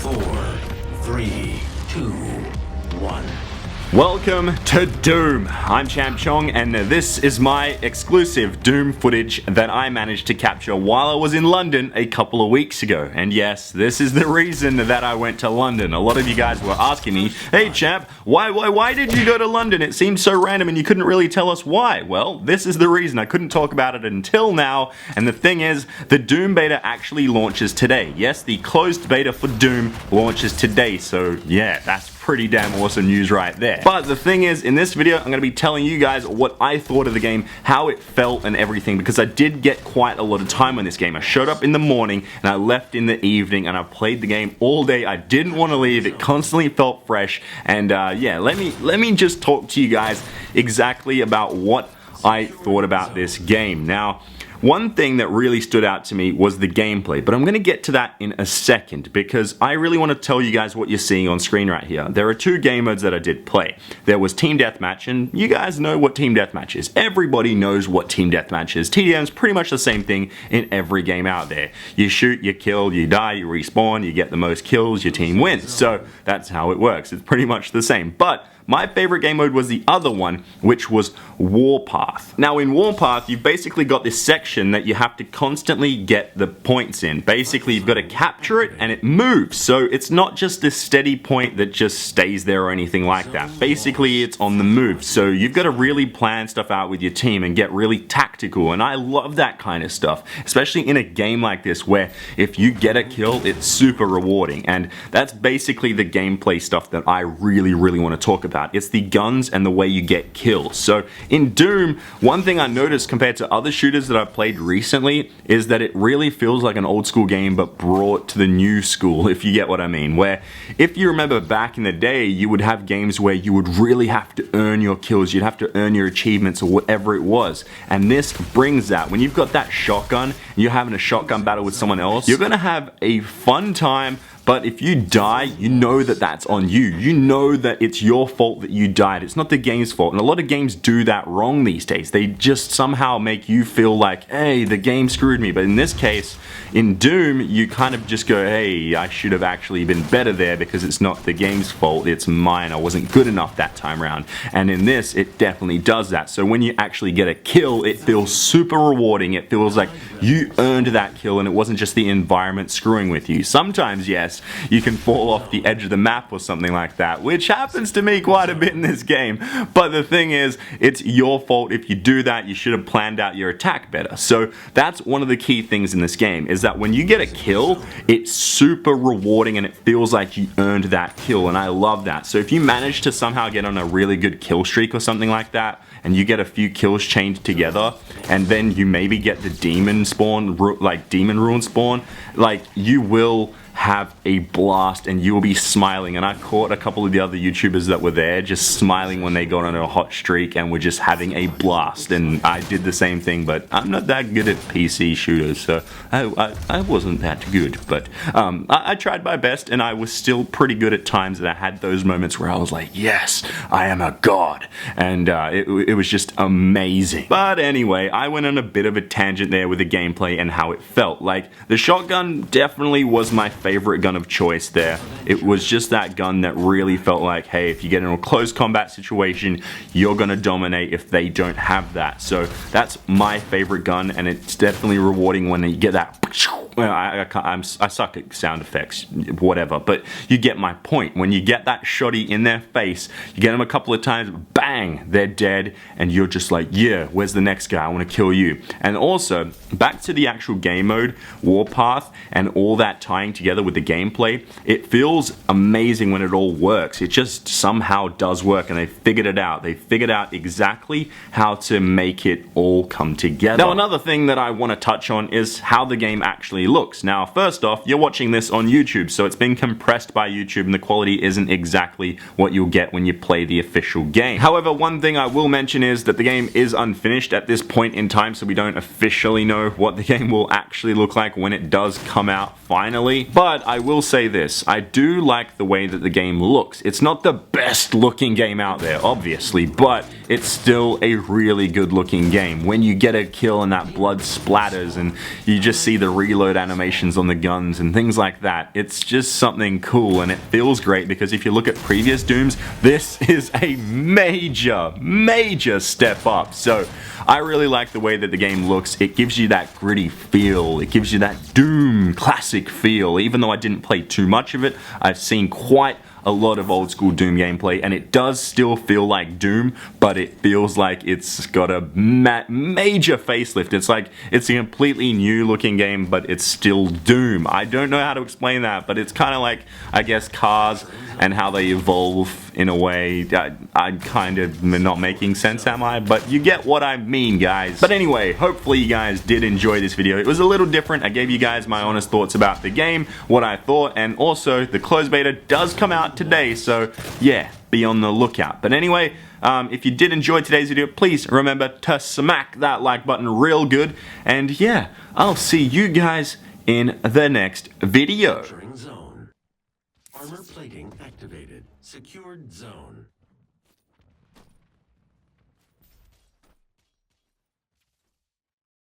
4, 3, 2, 1. Welcome to Doom. I'm ChampChong, and this is my exclusive Doom footage that I managed to capture while I was in London a couple of weeks ago. And yes, this is the reason that I went to London. A lot of you guys were asking me, hey Champ, why did you go to London? It seemed so random and you couldn't really tell us why. Well, this is the reason. I couldn't talk about it until now, and the thing is, the Doom beta actually launches today. Yes, the closed beta for Doom launches today, so yeah, that's pretty damn awesome news right there. But the thing is, in this video, I'm going to be telling you guys what I thought of the game, how it felt and everything, because I did get quite a lot of time on this game. I showed up in the morning and I left in the evening, and I played the game all day. I didn't want to leave. It constantly felt fresh, and yeah, let me just talk to you guys exactly about what I thought about this game. Now, one thing that really stood out to me was the gameplay, but I'm going to get to that in a second because I really want to tell you guys what you're seeing on screen right here. There are two game modes that I did play. There was Team Deathmatch, and you guys know what Team Deathmatch is. Everybody knows what Team Deathmatch is. TDM is pretty much the same thing in every game out there. You shoot, you kill, you die, you respawn, you get the most kills, your team wins. So that's how it works. It's pretty much the same. But my favorite game mode was the other one, which was Warpath. Now in Warpath, you've basically got this section that you have to constantly get the points in. Basically, you've got to capture it and it moves. So it's not just this steady point that just stays there or anything like that. Basically, it's on the move. So you've got to really plan stuff out with your team and get really tactical. And I love that kind of stuff, especially in a game like this where if you get a kill, it's super rewarding. And that's basically the gameplay stuff that I really want to talk about. It's the guns and the way you get kills. So in Doom, one thing I noticed compared to other shooters that I've played recently is that it really feels like an old school game but brought to the new school, if you get what I mean. Where if you remember back in the day, you would have games where you would really have to earn your kills, you'd have to earn your achievements or whatever it was. And this brings that. When you've got that shotgun and you're having a shotgun battle with someone else, you're gonna have a fun time. But if you die, you know that that's on you. You know that it's your fault that you died. It's not the game's fault. And a lot of games do that wrong these days. They just somehow make you feel like, hey, the game screwed me. But in this case, in Doom, you kind of just go, hey, I should have actually been better there because it's not the game's fault. It's mine. I wasn't good enough that time around. And in this, it definitely does that. So when you actually get a kill, it feels super rewarding. It feels like you earned that kill and it wasn't just the environment screwing with you. Sometimes, yes, you can fall off the edge of the map or something like that, which happens to me quite a bit in this game. But the thing is, it's your fault. If you do that, you should have planned out your attack better. So that's one of the key things in this game, is that when you get a kill, it's super rewarding and it feels like you earned that kill, and I love that. So if you manage to somehow get on a really good kill streak or something like that, and you get a few kills chained together, and then you maybe get the demon spawn, like demon ruin spawn, like you will have a blast and you will be smiling. And I caught a couple of the other YouTubers that were there just smiling when they got on a hot streak and were just having a blast. And I did the same thing, but I'm not that good at PC shooters, so I wasn't that good. But I tried my best, and I was still pretty good at times, and I had those moments where I was like, yes, I am a god. And it was just amazing. But anyway, I went on a bit of a tangent there with the gameplay and how it felt. Like, the shotgun definitely was my favorite gun of choice there. It was just that gun that really felt like, hey, if you get in a close combat situation, you're gonna dominate if they don't have that. So that's my favorite gun, and it's definitely rewarding when you get that. Well, I suck at sound effects, whatever, but you get my point. When you get that shotty in their face, you get them a couple of times, bang, they're dead, and you're just like, yeah, where's the next guy? I want to kill you. And also, back to the actual game mode, Warpath, and all that tying together with the gameplay, it feels amazing when it all works. It just somehow does work, and they figured it out. They figured out exactly how to make it all come together. Now, another thing that I want to touch on is how the game actually looks. Now, first off, you're watching this on YouTube, so it's been compressed by YouTube, and the quality isn't exactly what you'll get when you play the official game. However, one thing I will mention is that the game is unfinished at this point in time, so we don't officially know what the game will actually look like when it does come out finally. But I will say this, I do like the way that the game looks. It's not the best looking game out there, obviously, but it's still a really good looking game. When you get a kill and that blood splatters and you just see the reload animations on the guns and things like that, it's just something cool, and it feels great because if you look at previous Dooms, this is a major step up. So I really like the way that the game looks. It gives you that gritty feel, it gives you that Doom classic feel. Even though I didn't play too much of it, I've seen quite a lot of old school Doom gameplay, and it does still feel like Doom, but it feels like it's got a major facelift. It's like it's a completely new looking game, but it's still Doom. I don't know how to explain that, but it's kind of like, I guess, cars and how they evolve in a way. I'm kind of not making sense, am I? But you get what I mean, guys. But anyway, hopefully you guys did enjoy this video. It was a little different. I gave you guys my honest thoughts about the game, what I thought, and also the closed beta does come out today, so yeah, be on the lookout. But anyway, if you did enjoy today's video, please remember to smack that like button real good, and yeah, I'll see you guys in the next video. Zone. Armor plating activated. Secured zone.